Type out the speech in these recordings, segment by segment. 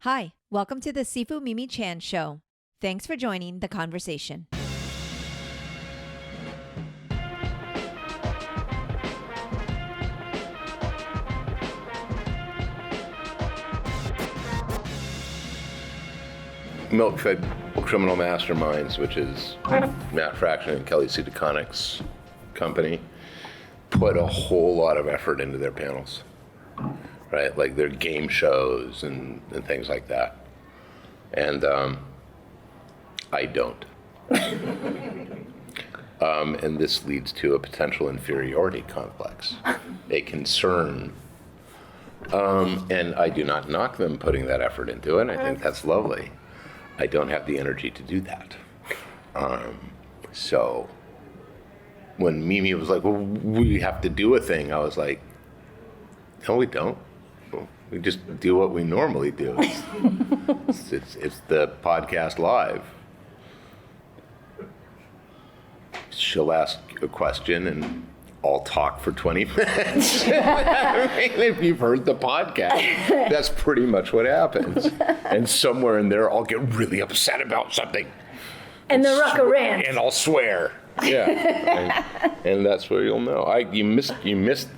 Hi, welcome to the Sifu Mimi Chan Show. Thanks for joining the conversation. Milk-Fed Criminal Masterminds, which is Matt Fraction and Kelly Sudakonic's company, put a whole lot of effort into their panels, right? Like their game shows and things like that. And I don't. And this leads to a potential inferiority complex, a concern. And I do not knock them putting that effort into it. I think that's lovely. I don't have the energy to do that. So when Mimi was like, well, we have to do a thing, I was like, no, we don't. We just do what we normally do. It's the podcast live. She'll ask a question and I'll talk for 20 minutes. I mean, if you've heard the podcast, that's pretty much what happens. And somewhere in there, I'll get really upset about something. And the Rucka rant. And I'll swear. Yeah. and that's where you'll know. You missed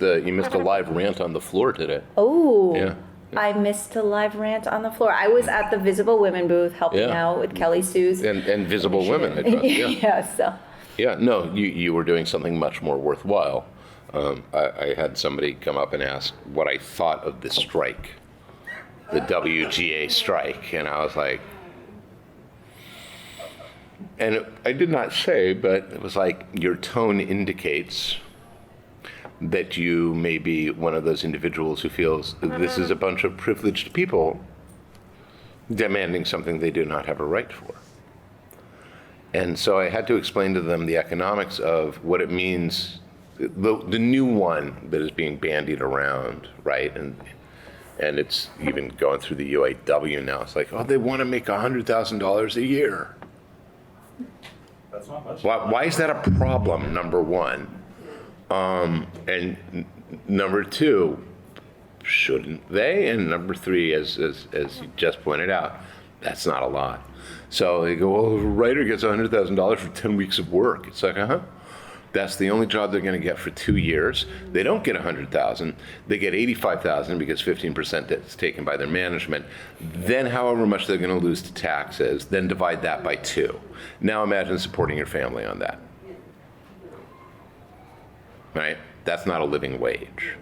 a live rant on the floor today. Oh. Yeah. I missed a live rant on the floor. I was at the Visible Women booth helping out with Kelly Sue's. And Visible Women, I trust. Yeah. Yeah, so. Yeah, no, you were doing something much more worthwhile. I had somebody come up and ask what I thought of the strike, the WGA strike, and I was like, and I did not say, but it was like, your tone indicates that you may be one of those individuals who feels that this is a bunch of privileged people demanding something they do not have a right for. And so I had to explain to them the economics of what it means, the new one that is being bandied around, right? And it's even going through the UAW now. It's like, oh, they want to make $100,000 a year. That's not much. Why is that a problem, number one? And number two, shouldn't they? And number three, as you just pointed out, that's not a lot. So they go, well, a writer gets $100,000 for 10 weeks of work. It's like, that's the only job they're going to get for 2 years. They don't get $100,000. They get $85,000 because 15% is taken by their management. Then however much they're going to lose to taxes, then divide that by 2. Now imagine supporting your family on that. Right? That's not a living wage.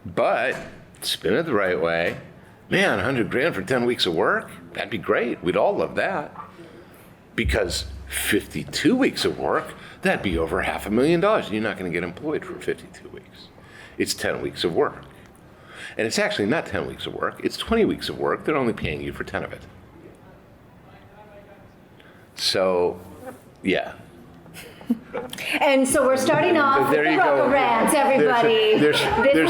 But spin it the right way. Man, $100,000 for 10 weeks of work? That'd be great. We'd all love that. Because 52 weeks of work, that'd be over $500,000. You're not going to get employed for 52 weeks. It's 10 weeks of work. And it's actually not 10 weeks of work. It's 20 weeks of work. They're only paying you for 10 of it. So, yeah. And so we're starting off with the Rucka rants, everybody. This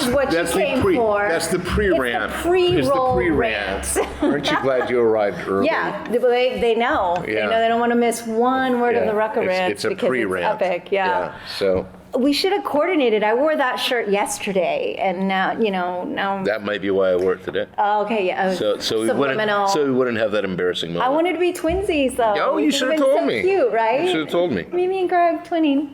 is what you came for. That's the pre-rant. It's the pre-roll pre-rant. Aren't you glad you arrived early? Yeah, they know. Yeah. They know they don't want to miss one word of the Rucka rants it's a because pre-rant. it's epic. Yeah. So we should have coordinated. I wore that shirt yesterday, and now that might be why I wore it today. Oh, okay, yeah. So we wouldn't have that embarrassing moment. I wanted to be twinsies, though. Oh, you should have told me. Cute, right? You should have told me. Mimi and Greg twinning.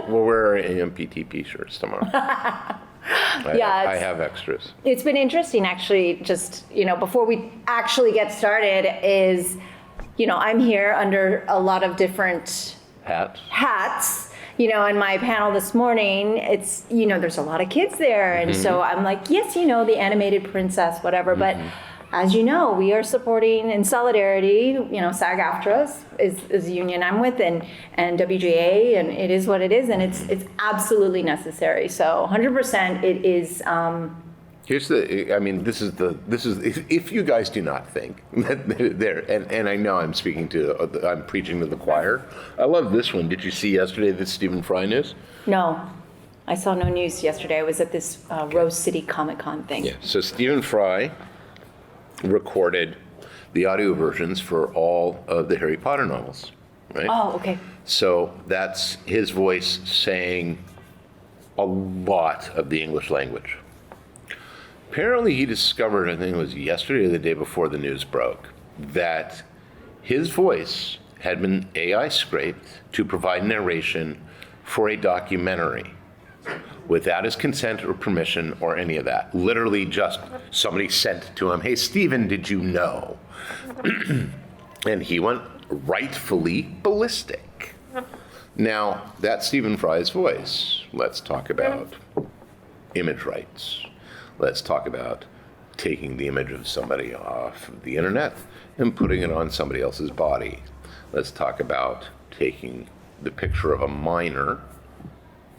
We'll wear our AMPTP shirts tomorrow. I have extras. It's been interesting, actually. Just before we actually get started, is I'm here under a lot of different hats. In my panel this morning, it's, there's a lot of kids there. And so I'm like, yes, the animated princess, whatever. But as you know, we are supporting in solidarity, SAG-AFTRA is the union I'm with and WGA, and it is what it is. And it's absolutely necessary. So 100% it is. This is if you guys do not think that there, and I know I'm preaching to the choir. I love this one. Did you see yesterday the Stephen Fry news? No, I saw no news yesterday. I was at this Rose City Comic-Con thing. Yeah, so Stephen Fry recorded the audio versions for all of the Harry Potter novels, right? Oh, okay. So that's his voice saying a lot of the English language. Apparently he discovered, I think it was yesterday or the day before the news broke, that his voice had been AI scraped to provide narration for a documentary without his consent or permission or any of that. Literally just somebody sent to him, hey, Stephen, did you know? And he went rightfully ballistic. Now, that's Stephen Fry's voice. Let's talk about image rights. Let's talk about taking the image of somebody off of the internet and putting it on somebody else's body. Let's talk about taking the picture of a minor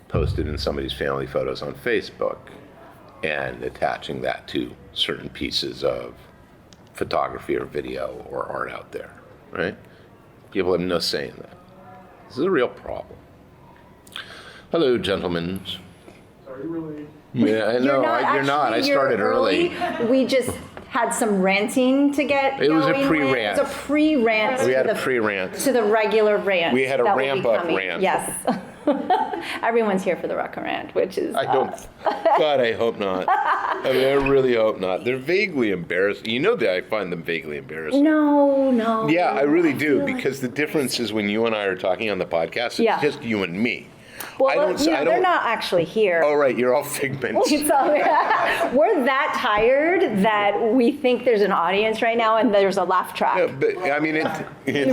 posted in somebody's family photos on Facebook and attaching that to certain pieces of photography or video or art out there, right? People have no say in that. This is a real problem. Hello, gentlemen. Are you really? Yeah, I know. You're not. I started early. We just had some ranting to get It was a going pre-rant. with. It was a pre-rant. We had to a pre-rant. to the regular rant. We had a that will be ramp-up coming. rant. Yes. Everyone's here for the Rucka rant, which is. I don't. God, I hope not. I mean, I really hope not. They're vaguely embarrassing. You know that I find them vaguely embarrassing. No. Yeah, I really do, feel like- because the difference is when you and I are talking on the podcast, it's Yeah. just you and me. Well, they're not actually here. Oh, right, you're all figments. So, we're that tired that we think there's an audience right now and there's a laugh track. Yeah, but I mean, it's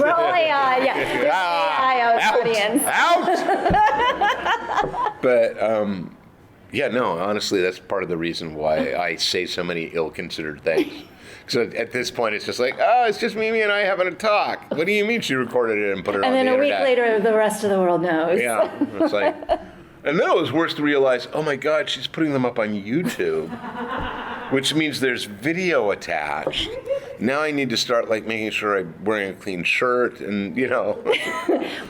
We're all AI, there's AI audience. Out! But, yeah, no, honestly, that's part of the reason why I say so many ill-considered things. So at this point, it's just like, oh, it's just Mimi and I having a talk. What do you mean she recorded it and put it on the internet? And then a week later, the rest of the world knows. Yeah, it's like, and then it was worse to realize, oh my God, she's putting them up on YouTube, which means there's video attached. Now I need to start like making sure I'm wearing a clean shirt and,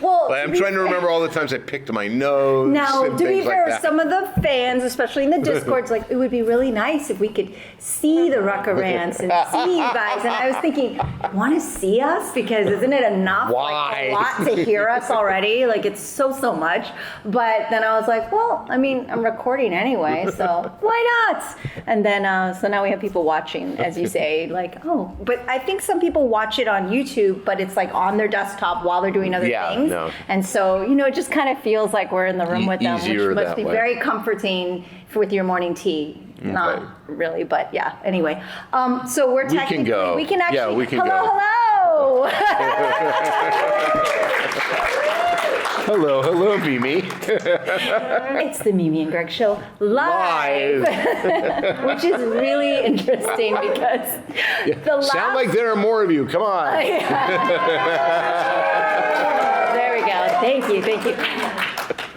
Well, I'm trying to remember all the times I picked my nose. now, and to be things like fair, that. some of the fans, especially in the Discords, like, it would be really nice if we could see the Rucka rants and see you guys. And I was thinking, want to see us? Because isn't it enough? Why? Like, a lot to hear us already. Like, it's so much. But then I was like, well, I mean, I'm recording anyway, so why not? And then, so now we have people watching, as you say, like, oh. But I think some people watch it on YouTube, but it's like on their desktop while they're doing other things. No. And so, it just kind of feels like we're in the room with them, Easier which must that be way. very comforting with your morning tea. Not really, but yeah. Anyway, so we're can technically, go. we can actually, Yeah, we can hello. Hello, Mimi. It's the Mimi and Greg Show live. Which is really interesting because the last. Sound like there are more of you. Come on. There we go. Thank you.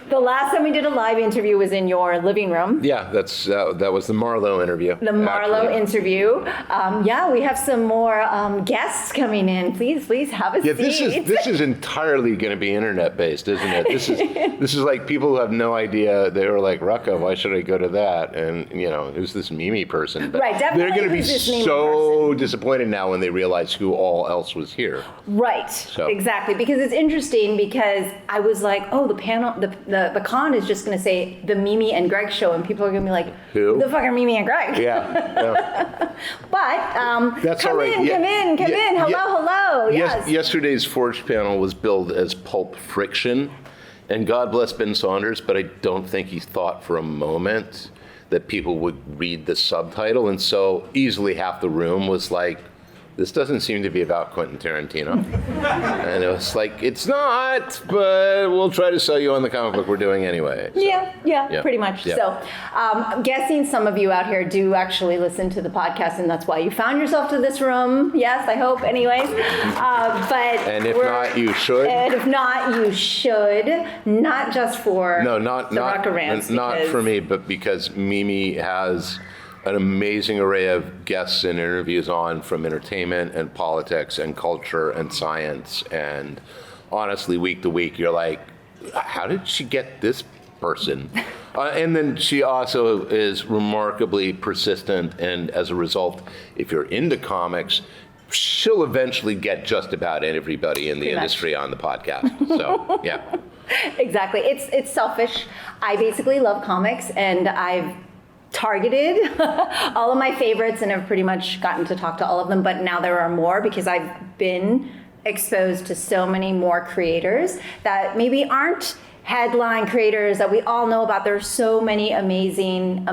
The last time we did a live interview was in your living room. Yeah, that was the Marlowe interview. The Marlowe actually. interview. We have some more guests coming in. Please have a Yeah, seat. this is entirely going to be internet based, isn't it? This is like people who have no idea. They were like, Rucka, why should I go to that? And who's this Mimi person? But Right, definitely they're going to be who's this Mimi so disappointed now when they realize who all else was here. Right, exactly. Because it's interesting because I was like, oh, the panel, the con is just going to say the Mimi and Greg Show, and people are going to be like, who the fuck are Mimi and Greg? Yeah. But That's come all right. in, come in. Hello. Yes. Yesterday's Forge panel was billed as Pulp Friction, and God bless Ben Saunders, but I don't think he thought for a moment that people would read the subtitle, and so easily half the room was like, this doesn't seem to be about Quentin Tarantino. And it was like, it's not, but we'll try to sell you on the comic book we're doing anyway. So, Yeah, pretty much. Yeah. So I'm guessing some of you out here do actually listen to the podcast, and that's why you found yourself to this room. Yes, I hope anyways. And if not, you should. And if not, you should. Not just for No, not Rucka rants, not because- for me, but because Mimi has an amazing array of guests and interviews on from entertainment and politics and culture and science. And honestly, week to week, you're like, how did she get this person? And then she also is remarkably persistent. And as a result, if you're into comics, she'll eventually get just about everybody in the Pretty much. industry on the podcast. So, yeah. Exactly. It's selfish. I basically love comics, and I've targeted all of my favorites and have pretty much gotten to talk to all of them, but now there are more because I've been exposed to so many more creators that maybe aren't headline creators that we all know about. There's so many amazing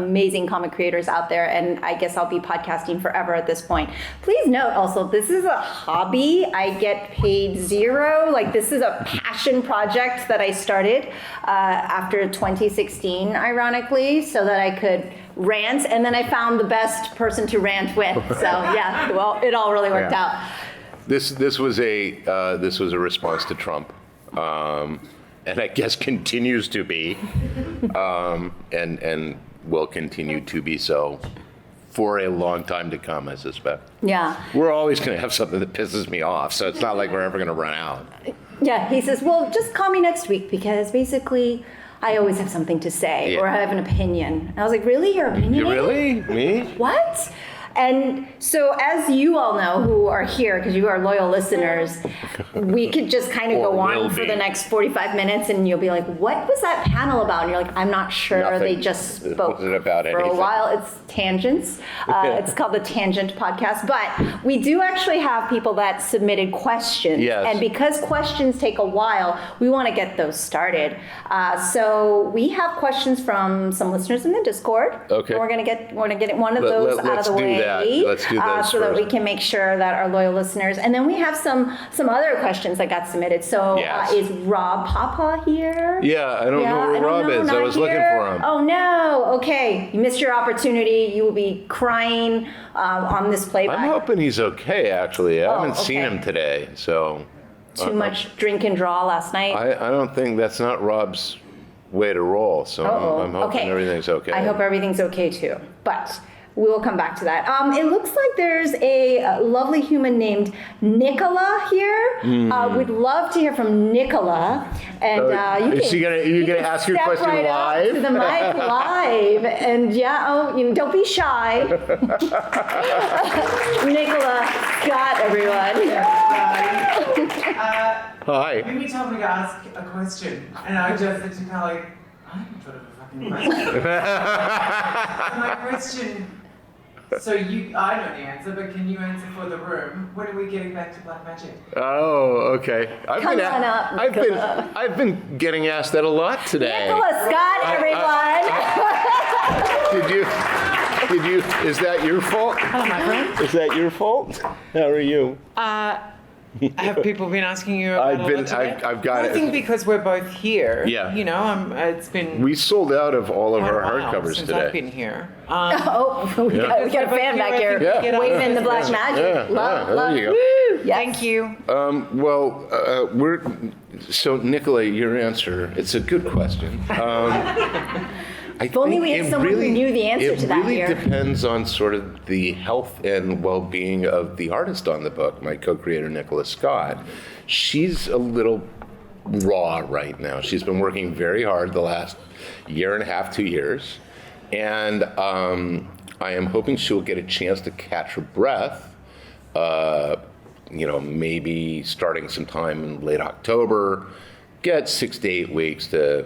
comic creators out there, and I guess I'll be podcasting forever at this point. Please note also, this is a hobby. I get paid zero. Like, this is a passion project that I started after 2016, ironically, so that I could rant, and then I found the best person to rant with. So yeah, well, it all really worked out. This was a response to Trump. And I guess continues to be, and will continue to be so for a long time to come, I suspect. Yeah. We're always going to have something that pisses me off, so it's not like we're ever going to run out. Yeah, he says, well, just call me next week because basically I always have something to say or I have an opinion. And I was like, really? Your opinion? You really? Me? What? And so, as you all know who are here, because you are loyal listeners, we could just kind of go on for the next 45 minutes and you'll be like, what was that panel about? And you're like, I'm not sure. Nothing. They just spoke about for a while. It's tangents. It's called the Tangent Podcast. But we do actually have people that submitted questions. Yes. And because questions take a while, we want to get those started. So we have questions from some listeners in the Discord. Okay. And we're going to get one of those out of the way. Let's do those so that first. we can make sure that our loyal listeners, and then we have some other questions that got submitted. So Yes. Is Rob Papa here? Yeah, I don't know where Rob is. I was looking for him. Oh no, okay. You missed your opportunity. You will be crying on this playback. I'm hoping he's okay, actually. I haven't seen okay. him today, so. Too much drink and draw last night. I don't think that's not Rob's way to roll, so I'm hoping everything's okay. I hope everything's okay too. But we will come back to that. It looks like there's a lovely human named Nicola here. We'd love to hear from Nicola. And you gonna ask your question right live? Up to the mic live. And don't be shy. Nicola Scott, everyone. Hi. Mimi told me to ask a question, and I just said to Carly, I haven't thought of a fucking question. My question. So I know the answer, but can you answer for the room? When are we getting back to Black Magic? Oh, okay. Come on up, Nicola. I've been getting asked that a lot today. Nicola Scott, everyone. Did you? Is that your fault? Hello, my friend. Is that your fault? How are you? Have people been asking you about I've got it. I think because we're both here. Yeah. You know, it's been. We sold out of all of quite our a while hardcovers since today. I've been here. We got a fan back here Yeah. waving the Black Magic. Love. There you go. Woo, yes. Thank you. So Nicola, your answer, it's a good question. If only we had someone who knew the answer to that It really here. depends on sort of the health and well-being of the artist on the book, my co-creator, Nicola Scott. She's a little raw right now. She's been working very hard the last year and a half, 2 years. And I am hoping she'll get a chance to catch her breath, maybe starting sometime in late October, get 6 to 8 weeks to,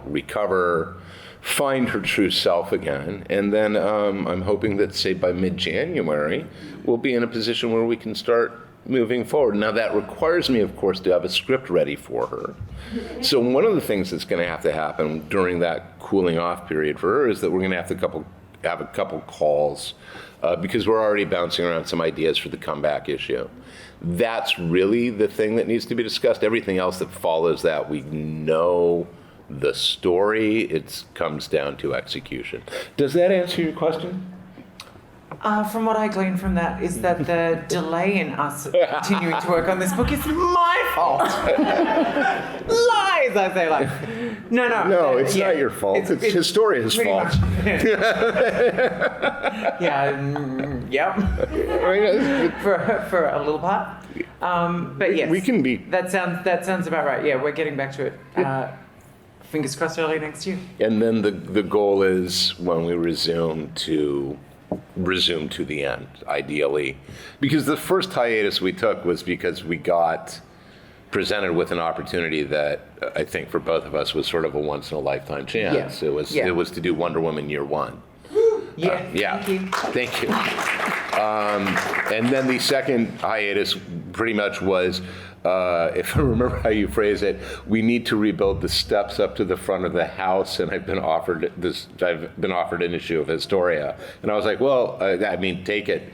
recover, find her true self again. And then I'm hoping that, say, by mid-January, we'll be in a position where we can start moving forward. Now, that requires me, of course, to have a script ready for her. So one of the things that's going to have to happen during that cooling off period for her is that we're going to have a couple calls because we're already bouncing around some ideas for the comeback issue. That's really the thing that needs to be discussed. Everything else that follows that, we know the story. It comes down to execution. Does that answer your question? From what I gleaned from that is that the delay in us continuing to work on this book is my fault. Lies, I say, like. No. No, it's not your fault. It's Historia's fault. Yep. For a little part. But yes. We can be. That sounds about right. Yeah, we're getting back to it. Fingers crossed early next year. And then the goal is when we resume to the end, ideally. Because the first hiatus we took was because we got presented with an opportunity that I think for both of us was sort of a once in a lifetime chance. Yeah. It was to do Wonder Woman year one. Yeah. Thank you. Thank you. And then the second hiatus pretty much was, if I remember how you phrase it, we need to rebuild the steps up to the front of the house, and I've been offered an issue of Astoria, and I was like, well, I mean, take it,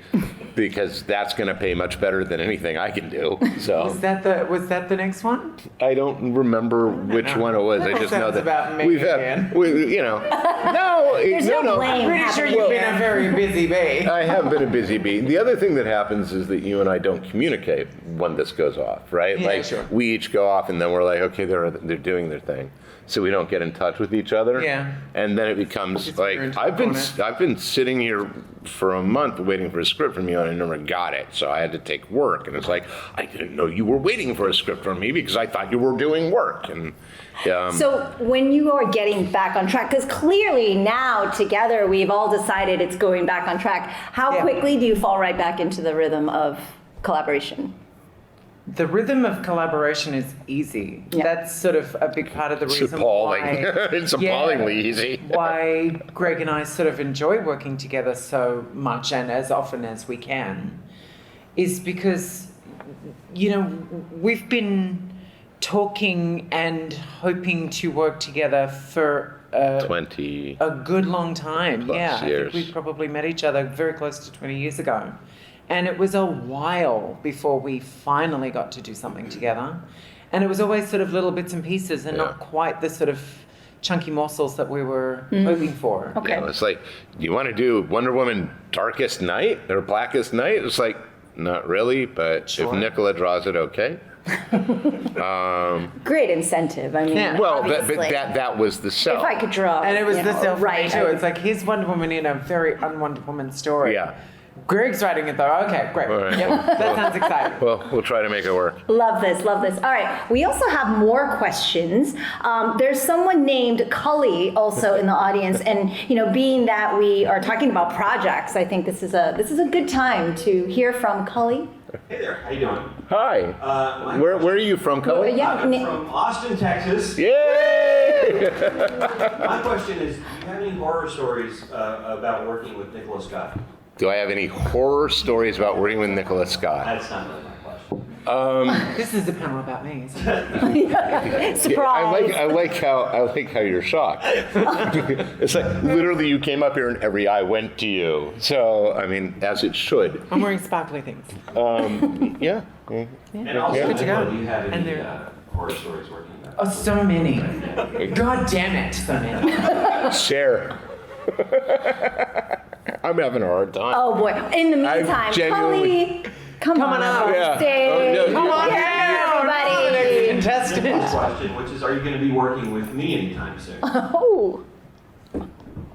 because that's going to pay much better than anything I can do. So Was that the next one? I don't remember which one it was. I just know Sounds that about me we've had, again. There's no blame. Pretty sure you've been a very busy bee. I have been a busy bee. The other thing that happens is that you and I don't communicate when this goes off, right? Yeah, like sure. we each go off, and then we're like, okay, they're doing their thing, so we don't get in touch with each other. Yeah. And then it becomes It's like weird. I've been sitting here for a month waiting for a script from you, and I never got it, so I had to take work. And it's like, I didn't know you were waiting for a script from me because I thought you were doing work. And So when you are getting back on track, because clearly now together we've all decided it's going back on track, how Yeah. quickly do you fall right back into the rhythm of collaboration? The rhythm of collaboration is easy. Yeah. That's sort of a big part of the it's reason appalling. why. It's appallingly easy. Why Greg and I sort of enjoy working together so much and as often as we can is because, we've been talking and hoping to work together for 20. a good long time. Plus yeah, years. I think we probably met each other very close to 20 years ago. And it was a while before we finally got to do something together. And it was always sort of little bits and pieces and not quite the sort of chunky morsels that we were hoping for. Okay. It's like, do you want to do Wonder Woman Darkest Night or Blackest Night? It's like, not really, but Sure. if Nicola draws it, okay. Great incentive. I mean, Yeah. Well, but obviously. that was the sell. If I could draw, And it was the self right too. It's like, here's Wonder Woman in a very un-Wonder Woman story. Yeah. Greg's writing it though. Okay, great. All right. Yep, that sounds exciting. Well, we'll try to make it work. Love this, love this. All right, we also have more questions. There's someone named Cully also in the audience, and being that we are talking about projects, I think this is a good time to hear from Cully. Hey there, how you doing? Hi. My Where are you from, Cully? Yeah. I'm from Austin, Texas. Yay! My question is, do you have any horror stories about working with Nicola Scott? Do I have any horror stories about working with Nicola Scott? That's not really my question. This is a panel about me. Isn't it? Surprise. I like how you're shocked. It's like literally you came up here and every eye went to you. So I mean, as it should. I'm wearing sparkly things. Yeah. And also, Yeah. Good to go. Nicola, do you have And any they're- horror stories working with? Oh, so many. God damn it, so many. Share. I'm having a hard time. Oh boy! In the I meantime, genuinely- Cully, come on up. up Yeah. on stage. Oh, no, Come on Yeah, down, everybody. contestant. One question, which is, are you going to be working with me anytime soon? Oh,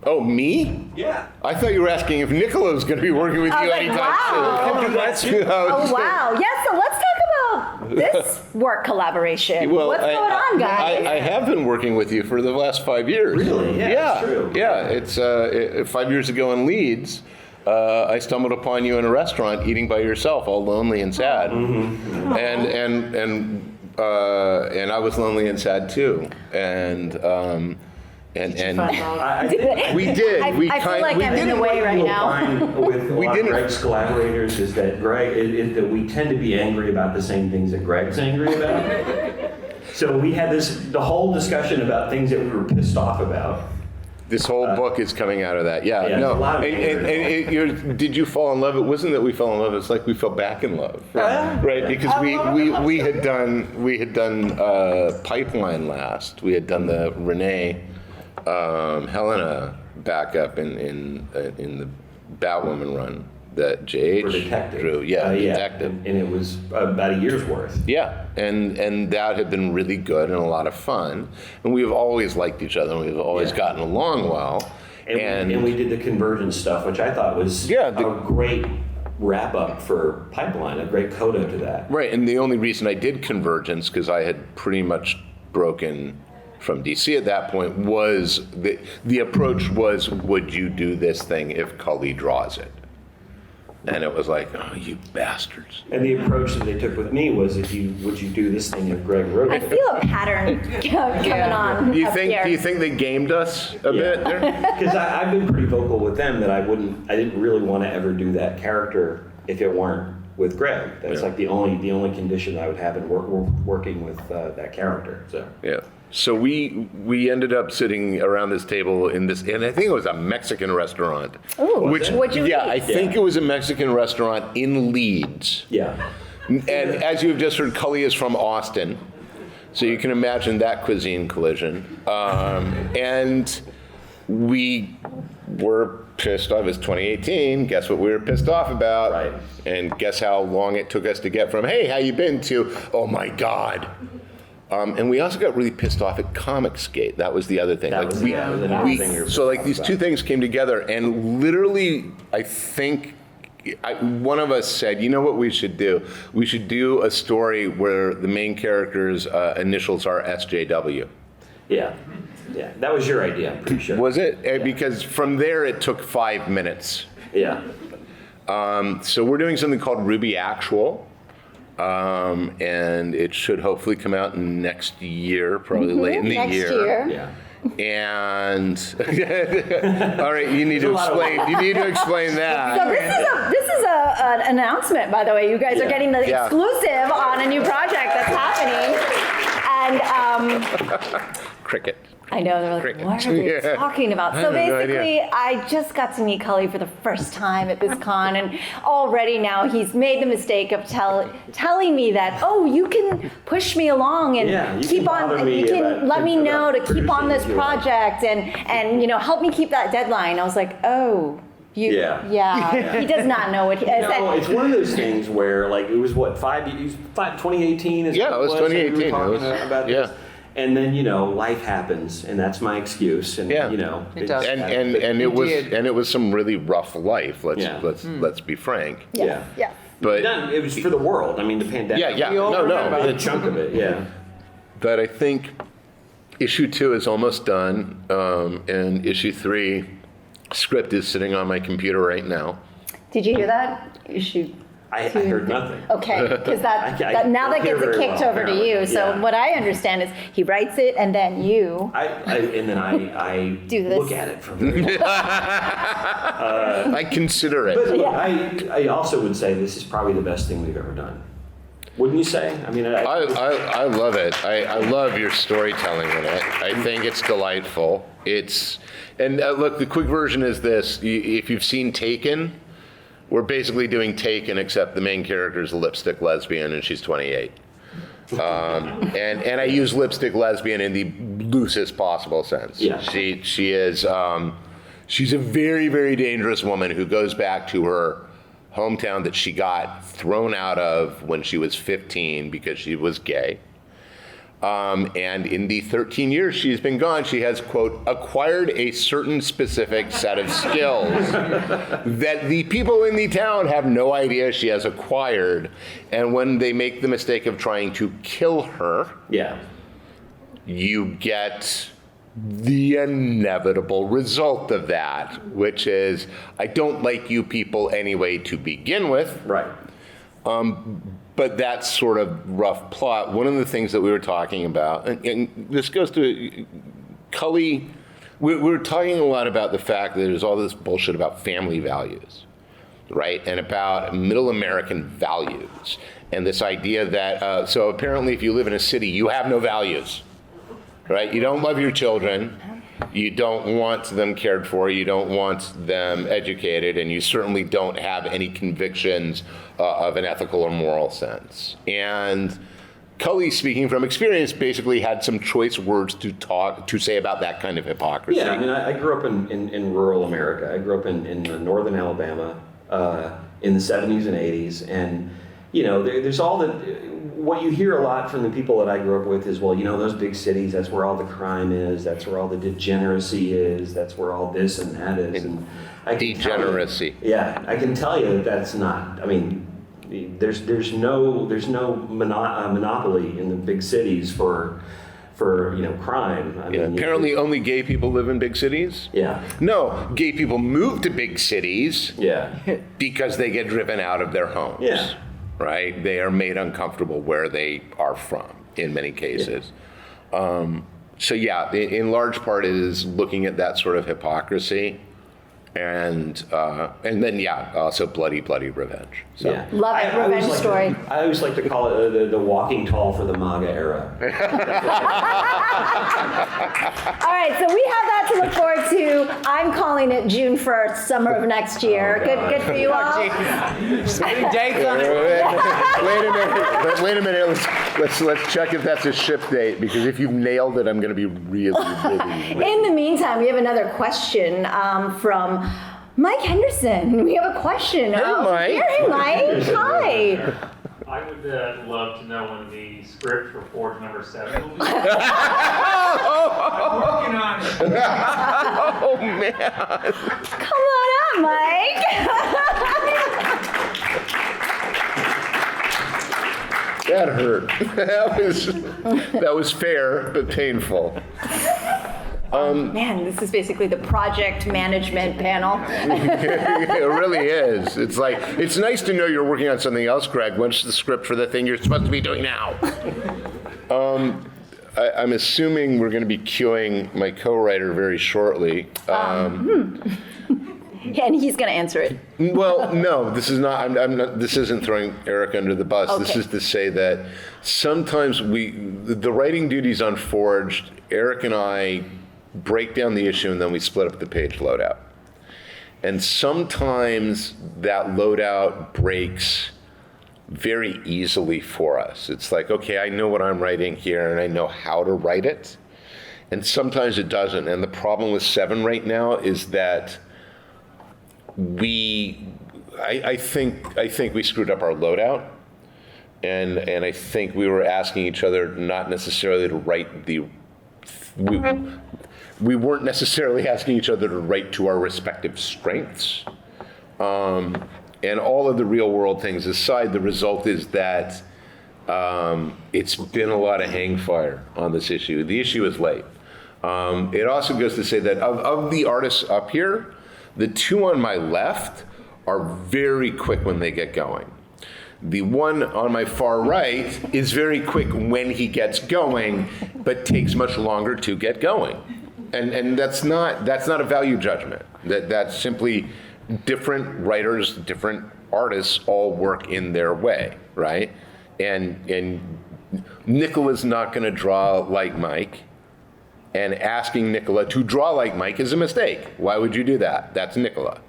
Oh, me? Yeah. I thought you were asking if Nicola was going to be working with I you was like, anytime wow. soon. That's oh wow! Yes, so let's talk about this work collaboration. Well, What's going on, guys? I have been working with you for the last 5 years. Really? Yeah, Yeah. that's true. Yeah. It's 5 years ago in Leeds. I stumbled upon you in a restaurant eating by yourself, all lonely and sad, and I was lonely and sad too. And I think we did. I feel like I'm in the way right you'll now. find with a We lot didn't- of Greg's collaborators is that that we tend to be angry about the same things that Greg's angry about. So we had the whole discussion about things that we were pissed off about. this whole book is coming out of that. Yeah. Yeah, No. there's a lot of Did you fall in love? It wasn't that we fell in love. It's like we fell back in love, right? Because we had done Pipeline last. We had done the Renee Helena backup in the Batwoman run that For JH Detective. drew. Yeah, Yeah. Detective. And it was about a year's worth. Yeah, and that had been really good and a lot of fun. And we've always liked each other and we've always Yeah. gotten along well. And we did the convergence stuff, which I thought was Yeah, a great wrap up for Pipeline, a great coda to that. Right, and the only reason I did Convergence, because I had pretty much broken from DC at that point, was the approach was, would you do this thing if Cully draws it? And it was like, oh, you bastards. And the approach that they took with me was, would you do this thing that Greg wrote? I feel a pattern coming on. Do you up think here. they gamed us a bit there? Because I've been pretty vocal with them that I didn't really want to ever do that character if it weren't with Greg. That's like the only condition I would have in working with that character. So Yeah. So we ended up sitting around this table in this, and I think it was a Mexican restaurant. Ooh, which, what'd you eat? I think it was a Mexican restaurant in Leeds. yeah, And as you've just heard, Cully is from Austin. So you can imagine that cuisine collision. And we were pissed off. It was 2018. Guess what we were pissed off about? Right. And guess how long it took us to get from, hey, how you been, to, oh my God. And we also got really pissed off at Comicsgate. That was the other thing. that was another thing you were So like talking these about. two things came together, and literally, I think one of us said, you know what we should do? We should do a story where the main character's initials are SJW. Yeah, that was your idea, I'm pretty sure. Was it? Because from there it took 5 minutes. Yeah, So we're doing something called Ruby Actual. And it should hopefully come out next year, probably late in the Next year. yeah. And all right, you need to explain. You need to explain So that. this is an announcement, by the way. You guys are Yeah. getting the Yeah. exclusive on a new project that's happening. And Cricket. I know, they're like, Crickets. what are they Yeah. talking about? I So have no basically, I just got to meet Cully for the first time at this con, and already now he's made the mistake of telling me that, oh, you can push me along and Yeah, you keep can on, bother me you can about- let me know to keep on producing this if you want. project and help me keep that deadline. I was like, oh. Yeah. He does not know what he No, it's one of those things where, like, it was what, 2018 is Yeah, what it was and we were 2018. talking It was- about yeah. this. And then, life happens, and that's my excuse. And, Yeah. It does. And it was some really rough life. Yeah. Let's be frank. Yeah. But it was for the world. I mean, the pandemic. yeah. We all No. remember. A chunk of it, yeah. But I think issue 2 is almost done, and issue 3 script is sitting on my computer right now. Did you hear that? You should. I heard nothing. Okay, because I now that don't hear gets very kicked well, over to apparently. you. So Yeah. what I understand is he writes it and then you. And then I Do this. look at it from very I consider it. But look, I also would say this is probably the best thing we've ever done. Wouldn't you say? I mean, I love it. I love your storytelling in it. I think it's delightful. Look, the quick version is this. If you've seen Taken, we're basically doing Taken, except the main character is a lipstick lesbian and she's 28. And I use lipstick lesbian in the loosest possible sense. Yeah. She is, she's a very, very dangerous woman who goes back to her hometown that she got thrown out of when she was 15 because she was gay. And in the 13 years she's been gone, she has, quote, acquired a certain specific set of skills that the people in the town have no idea she has acquired. And when they make the mistake of trying to kill her, yeah. you get the inevitable result of that, which is, I don't like you people anyway to begin with. Right. But that's sort of rough plot. One of the things that we were talking about, and this goes to Cully, we were talking a lot about the fact that there's all this bullshit about family values, right? And about middle American values. And this idea that, so apparently if you live in a city, you have no values, right? You don't love your children. You don't want them cared for, you don't want them educated, and you certainly don't have any convictions of an ethical or moral sense. And Cully, speaking from experience, basically had some choice words to say about that kind of hypocrisy. Yeah, I mean, I grew up in rural America. I grew up in northern Alabama in the 70s and 80s, and there's all what you hear a lot from the people that I grew up with is, well, those big cities, that's where all the crime is, that's where all the degeneracy is, that's where all this and that is. And I can Degeneracy. I can tell you that that's not. I mean, there's no monopoly in the big cities for for crime. I mean, Apparently, only gay people live in big cities. Yeah. No, gay people move to big cities. Yeah. Because they get driven out of their homes. Yeah. Right? They are made uncomfortable where they are from in many cases. Yeah. So yeah, in large part it is looking at that sort of hypocrisy, and then also bloody revenge. So. Yeah. Love it, revenge story. I always like to call it the walking tall for the MAGA era. All right, so we have that to look forward to. I'm calling it June 1st, summer of next year. Good for you all. Putting dates on it. Wait a minute. Let's check if that's a ship date, because if you've nailed it, I'm going to be really. In the meantime, we have another question from Mike Henderson. We have a question. Hey, Mike. Hey, Mike. Hi. I would love to know when the script for Forge number 7 will be. I'm working on it. Oh man! Come on up, Mike. That hurt. That was fair but painful. Man, this is basically the project management panel. It really is. It's like, it's nice to know you're working on something else, Greg. What's the script for the thing you're supposed to be doing now? I'm assuming we're going to be cueing my co-writer very shortly. And he's going to answer it. Well, no, this is not. I'm not. This isn't throwing Eric under the bus. Okay. This is to say that sometimes the writing duties on Forged, Eric and I break down the issue and then we split up the page loadout. And sometimes that loadout breaks very easily for us. It's like, okay, I know what I'm writing here and I know how to write it. And sometimes it doesn't. And the problem with 7 right now is that I think we screwed up our loadout. And I think we were asking each other not necessarily to write we weren't necessarily asking each other to write to our respective strengths. And all of the real world things aside, the result is that it's been a lot of hang fire on this issue. The issue is late. It also goes to say that of the artists up here, the 2 on my left are very quick when they get going. The one on my far right is very quick when he gets going, but takes much longer to get going. And that's not a value judgment. That's simply different writers, different artists all work in their way, right? And Nicola's not going to draw like Mike, and asking Nicola to draw like Mike is a mistake. Why would you do that? That's Nicola,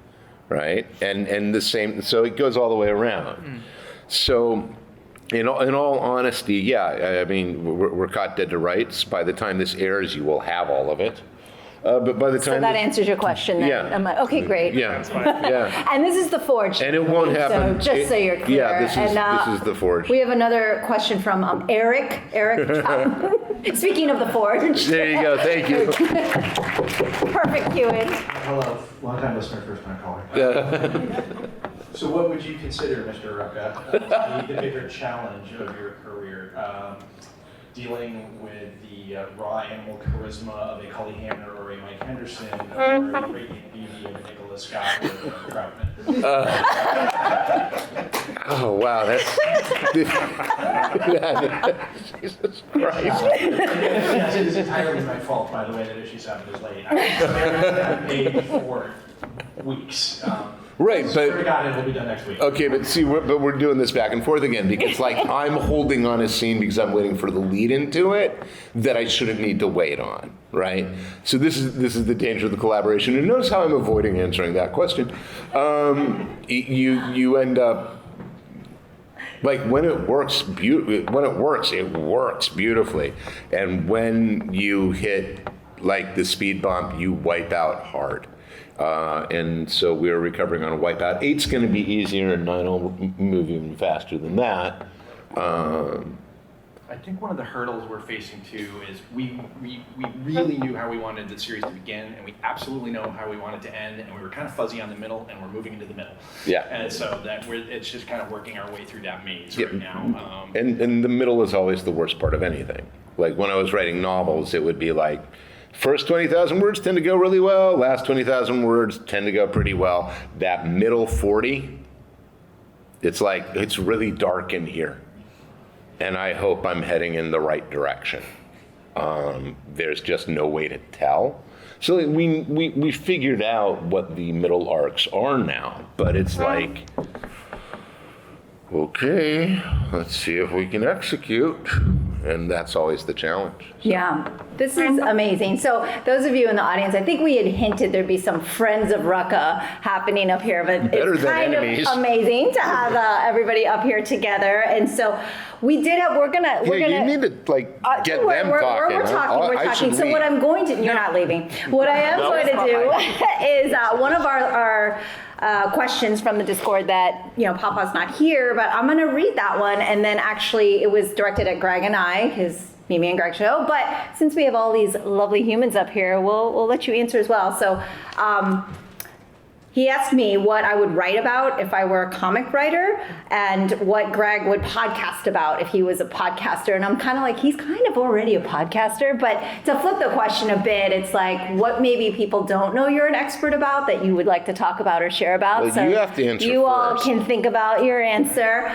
right? And the same. So it goes all the way around. So. In all honesty, yeah, I mean, we're caught dead to rights. By the time this airs, you will have all of it. But by the time... So that answers your question then? Yeah. I'm like, okay, great. Yeah, yeah. And this is the Forge. And it won't happen. So just so you're clear. Yeah, this is the Forge. We have another question from Eric. Speaking of the Forge. There you go, thank you. Perfect cueing. Hello, long time listener, first time caller. So what would you consider, Mr. Rucka, to be the bigger challenge of your career? Dealing with the raw animal charisma of a Cully Hamner or a Mike Henderson, or a radiant beauty of a Nicholas Scott or a Troutman? Oh, wow, that's... Jesus Christ. Yes, it is entirely my fault, by the way, that issue 7 is late. I was staring at that page for weeks. Right, Swear to but... God, it will be done next week. Okay, but see, we're doing this back and forth again, because like I'm holding on a scene because I'm waiting for the lead into it that I shouldn't need to wait on, right? So this is the danger of the collaboration. And notice how I'm avoiding answering that question. You end up like when it works beautifully, and when you hit like the speed bump, you wipe out hard. And so we're recovering on a wipeout. 8's going to be easier, and 9 will move even faster than that. I think one of the hurdles we're facing too is we really knew how we wanted the series to begin, and we absolutely know how we want it to end, and we were kind of fuzzy on the middle, and we're moving into the middle. Yeah. And so it's just kind of working our way through that maze right now. And the middle is always the worst part of anything. Like when I was writing novels, it would be like, first 20,000 words tend to go really well, last 20,000 words tend to go pretty well. That middle 40, it's like, it's really dark in here. And I hope I'm heading in the right direction. There's just no way to tell. So we figured out what the middle arcs are now, but it's like, okay, let's see if we can execute. And that's always the challenge. Yeah, this is amazing. So those of you in the audience, I think we had hinted there'd be some friends of Rucka happening up here, but Better it's than kind enemies. of amazing to have everybody up here together. And so we did have, we're gonna, You need to get them we're talking. We're talking, I we're talking. should So what leave. I'm going to, you're not leaving. What I am going to do is one of our questions from the Discord that, Papa's not here, but I'm going to read that one. And then actually it was directed at Greg and I, his Mimi and Greg show. But since we have all these lovely humans up here, we'll let you answer as well. So he asked me what I would write about if I were a comic writer and what Greg would podcast about if he was a podcaster. And I'm kind of like, he's kind of already a podcaster. But to flip the question a bit, it's like, what maybe people don't know you're an expert about that you would like to talk about or share about? Well, so you have to answer you all first. can think about your answer.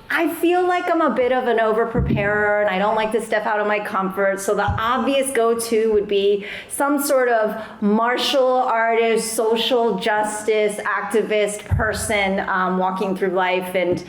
I feel like I'm a bit of an over-preparer and I don't like to step out of my comfort. So the obvious go-to would be some sort of martial artist, social justice activist person walking through life. And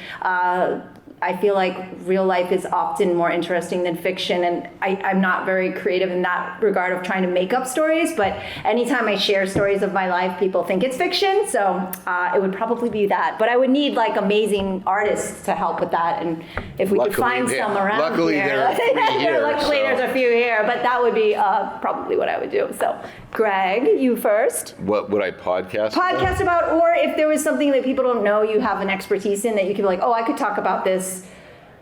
I feel like real life is often more interesting than fiction. And I'm not very creative in that regard of trying to make up stories. But anytime I share stories of my life, people think it's fiction. So it would probably be that. But I would need like amazing artists to help with that. And if we could find some around luckily here. there are 3 here. Luckily there's a few here. But that would be probably what I would do. So Greg, you first. What would I podcast? Podcast about, or if there was something that people don't know you have an expertise in that you could be like, oh, I could talk about this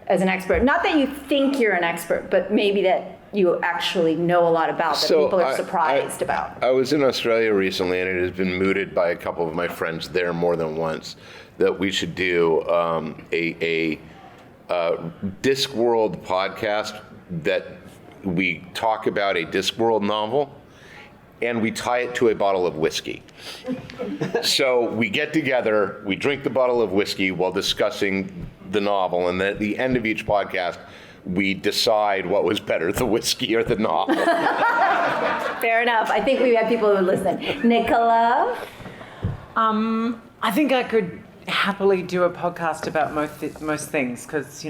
as an expert. Not that you think you're an expert, but maybe that you actually know a lot about that people are surprised about. I was in Australia recently, and it has been mooted by a couple of my friends there more than once that we should do a Discworld podcast that we talk about a Discworld novel and we tie it to a bottle of whiskey. So we get together, we drink the bottle of whiskey while discussing the novel, and then at the end of each podcast, we decide what was better, the whiskey or the novel. Fair enough. I think we have people who listen. Nicola? I think I could happily do a podcast about most things because,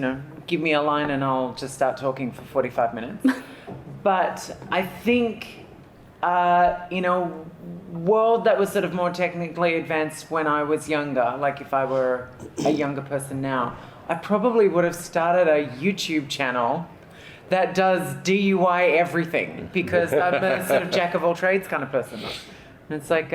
give me a line and I'll just start talking for 45 minutes. But I think, in a world that was sort of more technically advanced when I was younger, like if I were a younger person now, I probably would have started a YouTube channel that does DIY everything because I'm a sort of jack of all trades kind of person. And it's like,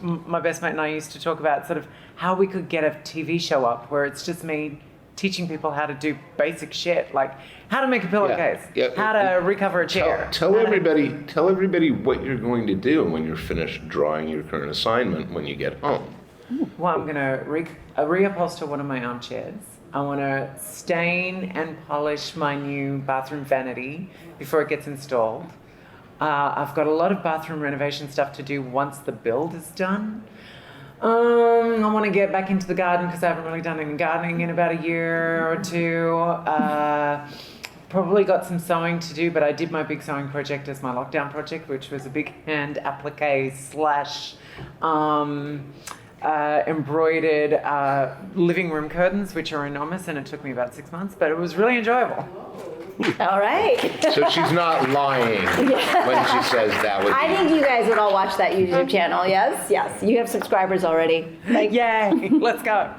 my best mate and I used to talk about sort of how we could get a TV show up where it's just me teaching people how to do basic shit, like how to make a pillowcase, how to recover a chair. Tell everybody what you're going to do when you're finished drawing your current assignment when you get home. Well, I'm going to reupholster one of my armchairs. I want to stain and polish my new bathroom vanity before it gets installed. I've got a lot of bathroom renovation stuff to do once the build is done. I want to get back into the garden because I haven't really done any gardening in about a year or two. Probably got some sewing to do, but I did my big sewing project as my lockdown project, which was a big hand applique / embroidered living room curtains, which are enormous, and it took me about 6 months, but it was really enjoyable. All right. So she's not lying when she says that would be. I think you guys would all watch that YouTube channel, yes? Yes. You have subscribers already. Like, yay, let's go.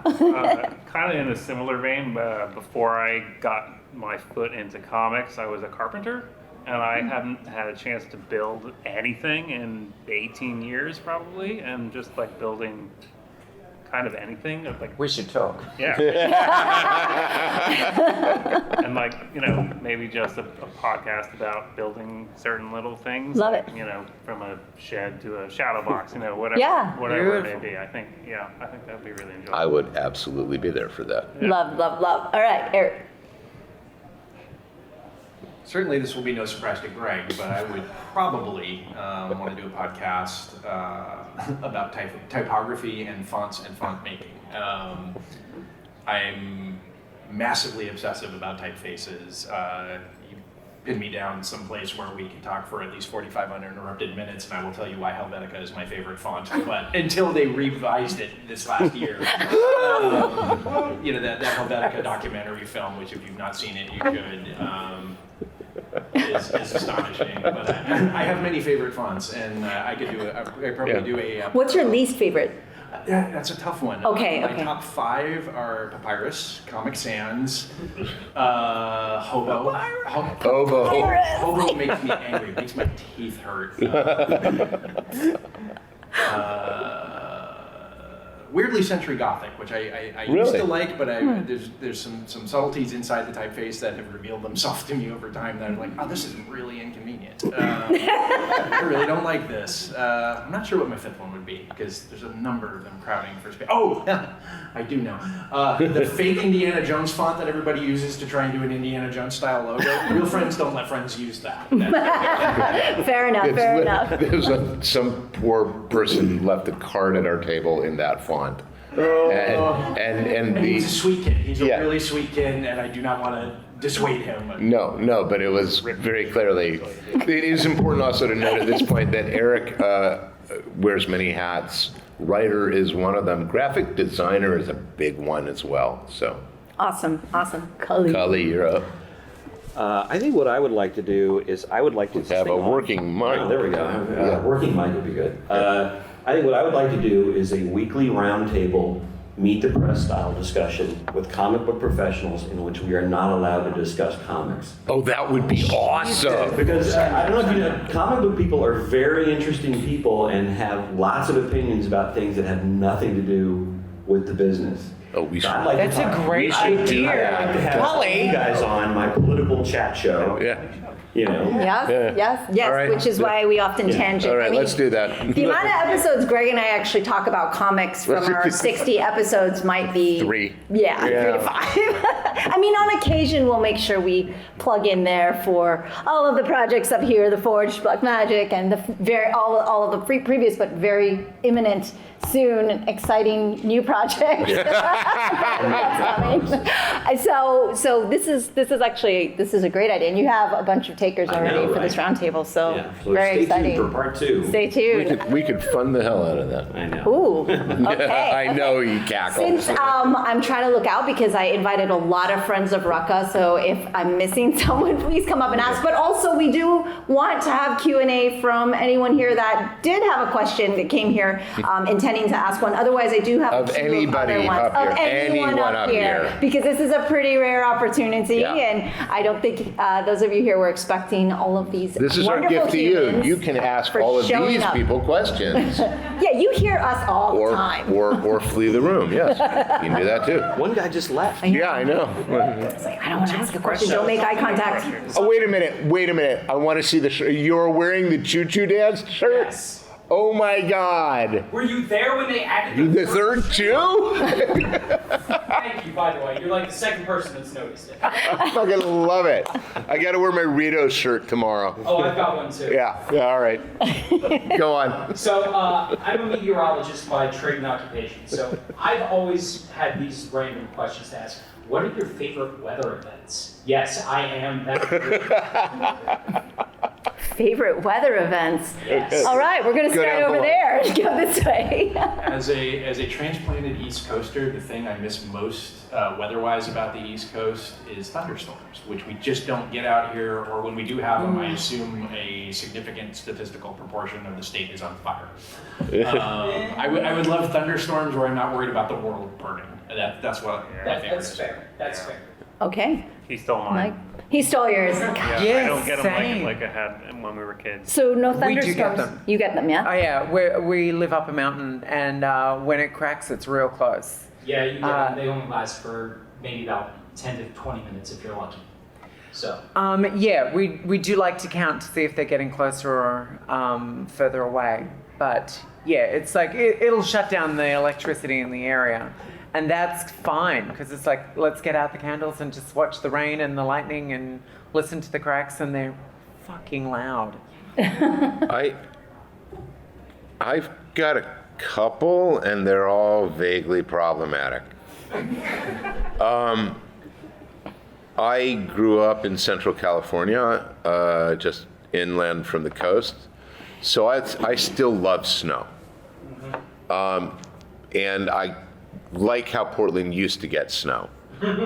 Kind of in a similar vein, before I got my foot into comics, I was a carpenter, and I hadn't had a chance to build anything in 18 years probably, and just like building kind of anything. Like, We should talk. yeah. And like, maybe just a podcast about building certain little things. Love like, it. from a shed to a shadow box, whatever, Yeah. whatever it Beautiful. may be. I think that would be really enjoyable. I would absolutely be there for that. Love, love, love. All right, Eric. certainly this will be no surprise to Greg, but I would probably want to do a podcast about typography and fonts and font making. I'm massively obsessive about typefaces. You pin me down someplace where we can talk for at least 45 uninterrupted minutes, and I will tell you why Helvetica is my favorite font. But until they revised it this last year, that Helvetica documentary film, which if you've not seen it, you should. Is astonishing, but I have many favorite fonts, and I could do a. What's your least favorite? That's a tough one. Okay, My okay. top 5 are Papyrus, Comic Sans, Hobo. Hobo makes me angry. Makes my teeth hurt. Weirdly Century Gothic, which I used to like, but there's some subtleties inside the typeface that have revealed themselves to me over time that are like, oh, this is really inconvenient. I really don't like this. I'm not sure what my 5th one would be, because there's a number of them crowding for space. Oh, I do know. The fake Indiana Jones font that everybody uses to try and do an Indiana Jones style logo. Real friends don't let friends use that. Fair enough, fair enough. There's some poor person left a card at our table in that font. And he's a sweet kid. He's a really sweet kid, and I do not want to dissuade him. No, but it was very clearly. It is important also to note at this point that Eric wears many hats. Writer is one of them. Graphic designer is a big one as well. So Awesome. Cully, you're up. I think what I would like to do is I would like to Have a working mic. Oh, there we go. Working mic would be good. I think what I would like to do is a weekly roundtable, meet the press style discussion with comic book professionals in which we are not allowed to discuss comics. Oh, that would be awesome. Because I don't know if you know, comic book people are very interesting people and have lots of opinions about things that have nothing to do with the business. Oh, we should. That's a great idea. I'd like to have you guys on my political chat show. Yeah. You know. Yes, All right. which is why we often tangent. All right, I mean, let's do that. The amount of episodes Greg and I actually talk about comics from our 60 episodes might be 3. 3 to 5. I mean, on occasion we'll make sure we plug in there for all of the projects up here, the Forge, Black Magic, and the all of the previous but very imminent, soon, exciting new projects. So this is a great idea, and you have a bunch of takers already for this roundtable. So very exciting. Stay tuned for part 2. Stay tuned. We could fund the hell out of that. I know. Ooh, okay. I know you cackle. Since I'm trying to look out because I invited a lot of friends of Rucka, so if I'm missing someone, please come up and ask. But also, we do want to have Q&A from anyone here that did have a question that came here intending to ask one. Otherwise, I do have Of two anybody other ones. up here. Of anyone Anyone up up here. here. Because this is a pretty rare opportunity, Yeah. and I don't think those of you here were expecting all of these This is our wonderful gift to you. humans You can ask for all of showing these up. people questions. Yeah, you hear us all the time. or flee the room. Yes, you can do that too. One guy just left. Yeah, I know. It's like, I don't want to ask a question. Don't make eye contact. Oh, wait a minute. I want to see the shirt. You're wearing the Choo Choo Dance shirt? Yes. Oh my God. Were you there when they added The third Jew? Thank you, by the way. You're like the second person that's noticed it. I fucking love it. I got to wear my Ritos shirt tomorrow. Oh, I've got one too. Yeah, all right. Go on. So I'm a meteorologist by trade and occupation. So I've always had these random questions to ask. What are your favorite weather events? Yes, I am that. Favorite weather events. Yes. All right, we're going to start over envelope. there and go this way. As a transplanted East Coaster, the thing I miss most weather-wise about the East Coast is thunderstorms, which we just don't get out here, or when we do have them, I assume a significant statistical proportion of the state is on fire. I would love thunderstorms where I'm not worried about the world burning. That's what my favorite That's is. fair. That's fair. Okay, He stole mine. Mike. He stole yours. Yeah, I Yes, don't get them same. like I had when we were kids. So no We thunderstorms. do get them. You get them, yeah? Oh yeah, we live up a mountain, and when it cracks, it's real close. Yeah, you get them. They only last for maybe about 10 to 20 minutes if you're lucky. So. Yeah, we do like to count to see if they're getting closer or further away. But yeah, it's like it'll shut down the electricity in the area, And that's fine, because it's like, let's get out the candles and just watch the rain and the lightning and listen to the cracks, and they're fucking loud. I've got a couple, and they're all vaguely problematic. I grew up in Central California, just inland from the coast, so I still love snow. And I like how Portland used to get snow,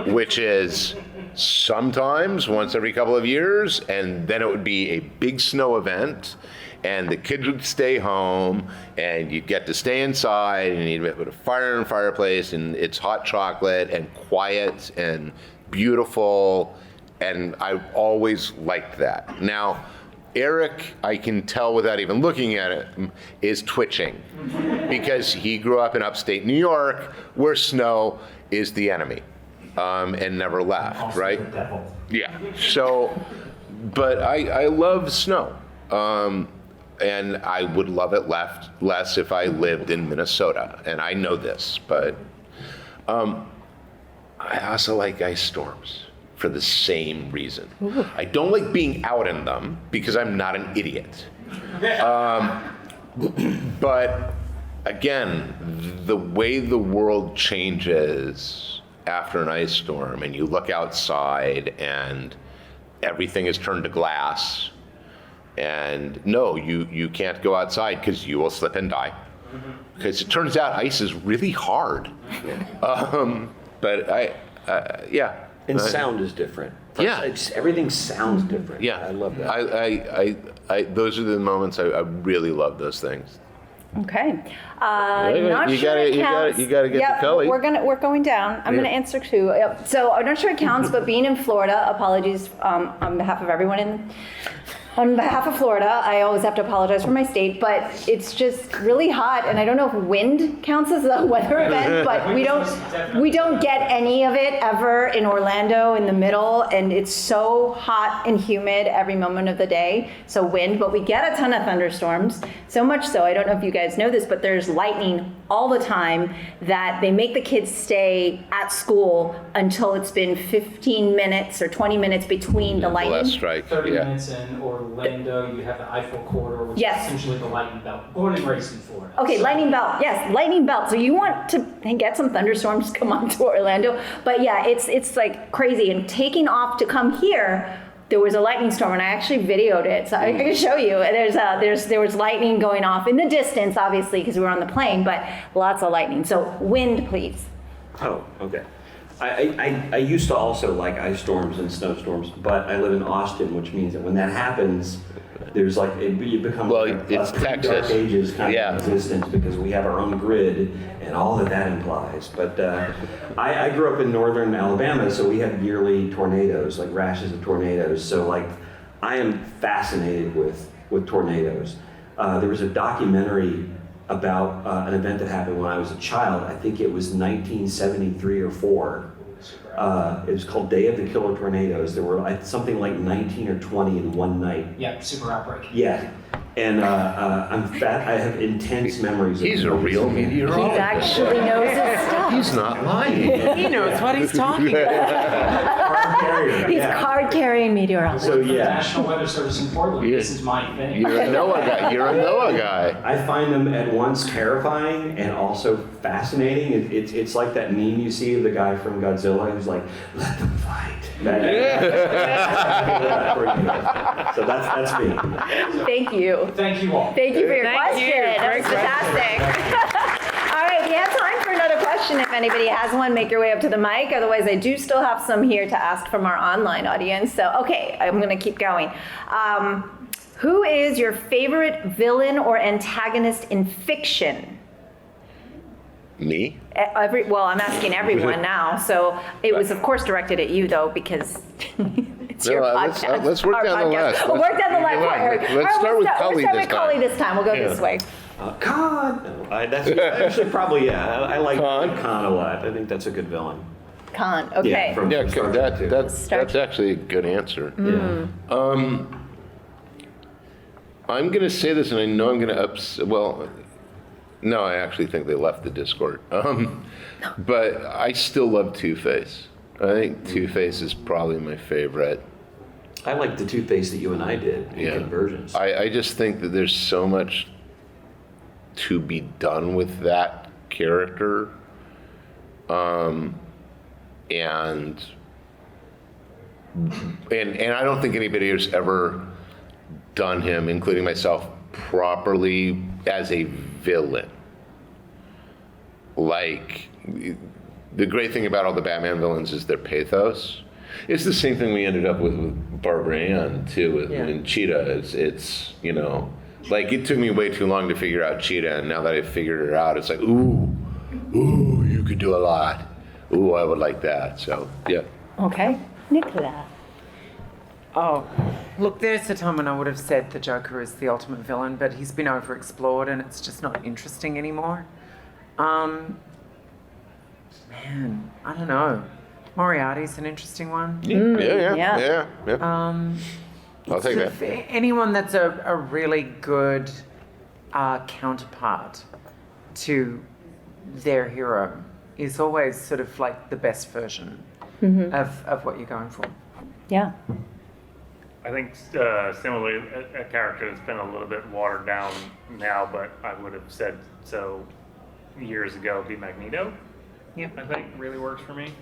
which is sometimes once every couple of years, and then it would be a big snow event, and the kids would stay home, and you'd get to stay inside, and you'd put a fire in the fireplace, and it's hot chocolate and quiet and beautiful, and I always liked that. Now, Eric, I can tell without even looking at it, is twitching because he grew up in upstate New York where snow is the enemy and never left, Also right? the devil. Yeah. So, but I love snow. And I would love it less if I lived in Minnesota. And I know this, but I also like ice storms for the same reason. Ooh. I don't like being out in them because I'm not an idiot. But again, the way the world changes after an ice storm, and you look outside and everything is turned to glass, and no, you can't go outside because you will slip and die. Because it turns out ice is really hard. But yeah. And sound is different. Yeah. Everything sounds different. Yeah. I love that. I those are the moments I really love those things. Okay. Wait, Not you sure gotta- it you counts. gotta- you gotta get to Yep, Kelly. We're going down. I'm Yeah. gonna answer two. Yep. So I'm not sure it counts, but being in Florida, apologies on behalf of everyone on behalf of Florida. I always have to apologize for my state, but it's just really hot, and I don't know if wind counts as a weather event, but we don't get any of it ever in Orlando in the middle, and it's so hot and humid every moment of the day. So wind, but we get a ton of thunderstorms. So much so, I don't know if you guys know this, but there's lightning all the time that they make the kids stay at school until it's been 15 minutes or 20 minutes between the lightning. Last strike. 30 Yeah. minutes in Orlando, you have the Eiffel Corridor, which Yes. is essentially the lightning belt. Born and raised in Florida. Okay, So- lightning belt. Yes, lightning belt. So you want to get some thunderstorms come on to Orlando, but yeah, it's like crazy. And taking off to come here, there was a lightning storm, and I actually videoed it, so I can show you. There was lightning going off in the distance, obviously, because we were on the plane, but lots of lightning. So wind, please. Oh, okay. I used to also like ice storms and snowstorms, but I live in Austin, which means that when that happens, there's like, you become Well, like it's a pretty Texas. dark ages kind Yeah. of existence because we have our own grid and all that implies. But I grew up in northern Alabama, so we had yearly tornadoes, like rashes of tornadoes. So like, I am fascinated with tornadoes. There was a documentary about an event that happened when I was a child. I think it was 1973 or 4. It was called Day of the Killer Tornadoes. There were something like 19 or 20 in one night. Yeah, super outbreak. Yeah. And I have intense memories of He's a real He meteorologist. actually knows his stuff. He's not lying. He knows what he's talking about. Card carrier, He's yeah. card-carrying meteorologist. So The yeah, National Weather Service in Portland. Yeah. This is my thing. You're a NOAA guy. You're a NOAA guy. I find them at once terrifying and also fascinating. It's like that meme you see of the guy from Godzilla who's like, "Let them fight." So that's me. Thank you. Thank you all. Thank you for your Thank question. you. That was Great fantastic. All right, we have time for another question. If anybody has one, make your way up to the mic. Otherwise, I do still have some here to ask from our online audience. So, okay, I'm going to keep going. Who is your favorite villain or antagonist in fiction? Me? Well, I'm asking everyone now. So it was, of course, directed at you, though, because it's your podcast. Let's work our down the podcast. list. We'll work down the line. Come on, All right, let's start with we'll Cully start this with Cully time. this time. We'll go Yeah. this way. Khan. No, that's actually probably, yeah. I like Khan. Khan a lot. I think that's a good villain. Khan, okay. Yeah, from Yeah, Star Trek too. that's actually a good answer. Yeah. I'm going to say this, and I know I'm going to well, No, I actually think they left the Discord. But I still love Two-Face. I think Two-Face is probably my favorite. I like the Two-Face that you and I did in Convergence. I just think that there's so much to be done with that character. And I don't think anybody has ever done him, including myself, properly as a villain. Like, the great thing about all the Batman villains is their pathos. It's the same thing we ended up with Barbara Ann, too, in Cheetah. It's, you know, like, it took me way too long to figure out Cheetah, and now that I've figured her out, it's like, ooh, you could do a lot. Ooh, I would like that. So, yeah. Okay. Nicola. Oh, look, there's a time when I would have said the Joker is the ultimate villain, but he's been overexplored and it's just not interesting anymore. Man, I don't know. Moriarty's an interesting one. Yeah. I'll take that. Anyone that's a really good counterpart to their hero is always sort of like the best version of what you're going for. Yeah. I think similarly, a character that's been a little bit watered down now, but I would have said so years ago, would be Magneto. Yeah, I think really works for me.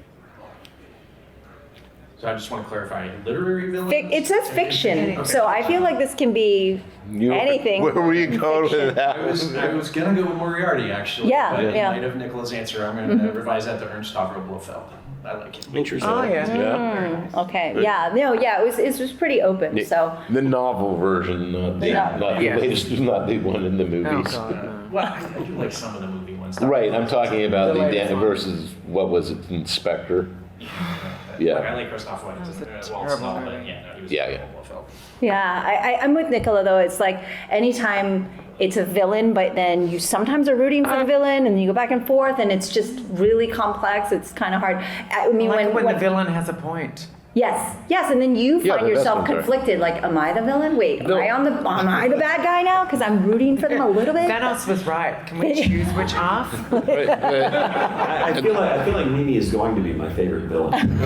So I just want to clarify, literary villain? It says fiction, Okay. so I feel like this can be anything. Where were you going with that? I was gonna go with Moriarty, actually. Yeah, But in yeah. light of Nicola's answer, I'm gonna revise that to Ernst Stavro Blofeld. I like him. Interesting. Oh, yeah. Okay. Yeah. No. Yeah. It was pretty open. So. The novel version, not the latest, not the one in the Oh, movies. God. Well, I do like some of the movie ones. Right, I'm talking about The the latest one. versus, what was it, Inspector? Like, I like Christoph Waltz. That was a Well, terrible not, movie. but yeah, no, he was Yeah, terrible, yeah. Blofeld. Yeah. I'm with Nicola though. It's like anytime it's a villain, but then you sometimes are rooting for the villain, and you go back and forth, and it's just really complex. It's kind of hard. I mean, Like when the villain has a point. Yes, and then you Yeah, find the best yourself ones are. conflicted. Like, am I the villain? Wait, No. am I the bad guy now? Because I'm rooting for them a little bit. Thanos was right. Can we choose which half? I feel like Mimi is going to be my favorite villain.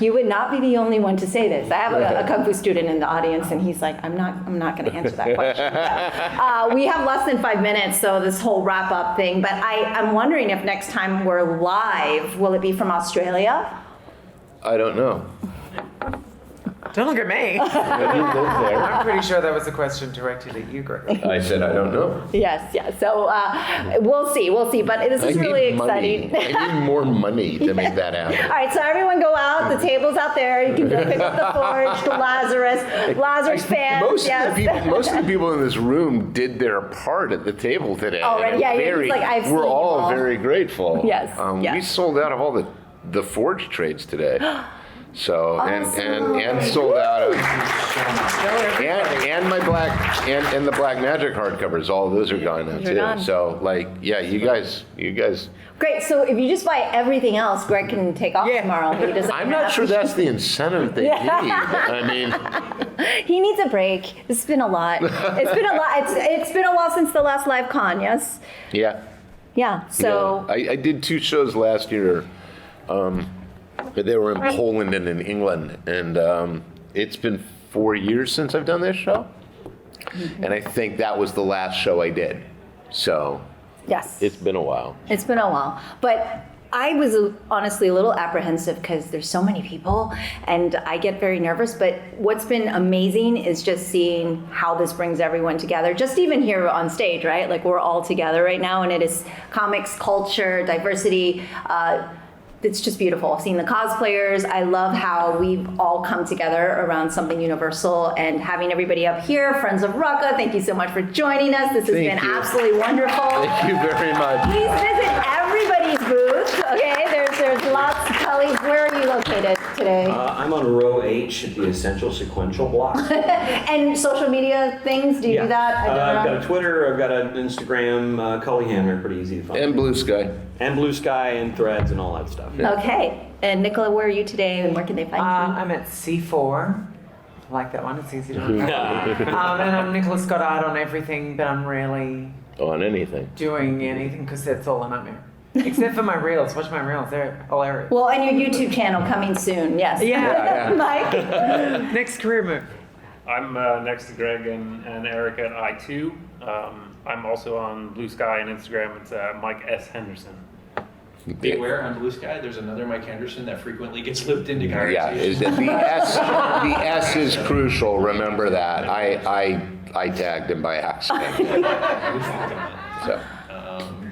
You would not be the only one to say this. I have a kung fu student in the audience, and he's like, I'm not going to answer that question. But, we have less than 5 minutes, so this whole wrap up thing. But I'm wondering if next time we're live, will it be from Australia? I don't know. Don't look at me. You live there. I'm pretty sure that was a question directed at you, Greg. I said, I don't know. Yes. So we'll see. But this is really exciting. I need more money to make that All happen. right, so everyone go out. The table's out there. You can go pick up the Forge, the Lazarus fans. Most Yes. of the people in this room did their part at the table today. Already, and yeah, you're just like, I've seen we're you all all. very grateful. Yes, We sold out of all the Forge trades today. So and sold out of and my black and the Black Magic hardcovers. All of those are gone now too. gone. So like, yeah, you guys. Great. So if you just buy everything else, Greg can take off tomorrow. He doesn't. I'm not sure that's the incentive they need. I mean, He needs a break. It's been a lot. It's been a while since the last live con. Yes. yeah. Yeah. So. Yeah. I did 2 shows last year. They were in Poland and in England, and it's been 4 years since I've done this show, and I think that was the last show I did. So Yes. it's been a while. It's been a while, but I was honestly a little apprehensive because there's so many people and I get very nervous. But what's been amazing is just seeing how this brings everyone together. Just even here on stage, right? Like we're all together right now, and it is comics, culture, diversity. It's just beautiful. Seeing the cosplayers. I love how we've all come together around something universal, and having everybody up here, Friends of Rucka, thank you so much for joining us. This has Thank been you. absolutely wonderful. Thank you very much. Please visit everybody's booth, okay? There's lots. Cully, where are you located today? I'm on row H at the Essential Sequential block. And social media things, do you do that? I've got a Twitter, I've got an Instagram, Cully Hamner, pretty easy to find. And Blue Sky. And Blue Sky and Threads and all that stuff. Okay. And Nicola, where are you today, and where can they find you? I'm at C4, I like that one. It's easy to remember. And I'm Nicholas Goddard on everything, but I'm rarely On anything. doing anything because that's all a nightmare. Except for my reels. Watch my reels. They're hilarious. Well, and your YouTube channel coming soon, yes. Yeah. Mike? Next career move. I'm next to Greg and Eric at I2. I'm also on Blue Sky and Instagram. It's Mike S. Henderson. Beware, on Blue Sky, there's another Mike Henderson that frequently gets looped into conversation. Yeah, is that the S? The S is crucial. Remember that. I tagged him by accident. So.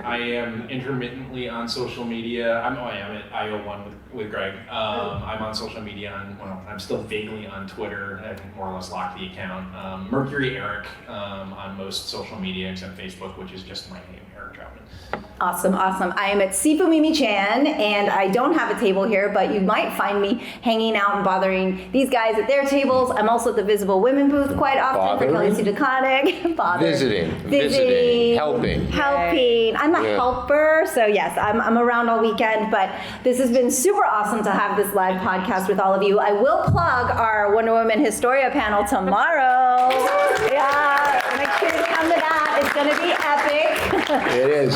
I am intermittently on social media. I'm at IO1 with Greg. I'm on social media I'm still vaguely on Twitter. I think more or less locked the account. Mercury Eric on most social media except Facebook, which is just my name, Eric Troutman. Awesome. I am at Sifu Mimi Chan, and I don't have a table here, but you might find me hanging out and bothering these guys at their tables. I'm also at the Visible Women booth quite often for Kelly Sue DeConnick. Visiting, helping. I'm a helper, so yes, I'm around all weekend, but this has been super awesome to have this live podcast with all of you. I will plug our Wonder Woman Historia panel tomorrow. Yeah, make sure to come to that. It's going to be epic. It is,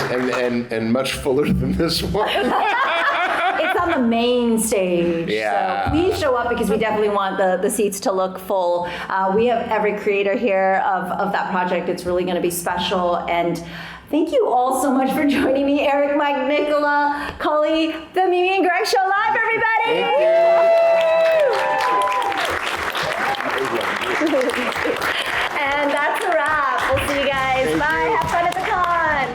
and much fuller than this one. It's on the main stage. Yeah. So please show up because we definitely want the seats to look full. We have every creator here of that project. It's really going to be special. And thank you all so much for joining me. Eric, Mike, Nicola, Cully, the Mimi and Greg Show Live, everybody. And that's a wrap. We'll see you guys. Bye. Have fun at the con.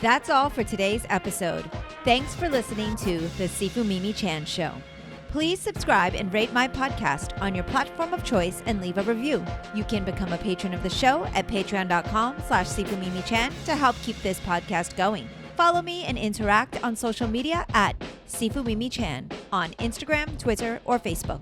That's all for today's episode. Thanks for listening to the Sifu Mimi Chan Show. Please subscribe and rate my podcast on your platform of choice and leave a review. You can become a patron of the show at patreon.com/SifuMimiChan to help keep this podcast going. Follow me and interact on social media at Sifu Mimi Chan on Instagram, Twitter, or Facebook.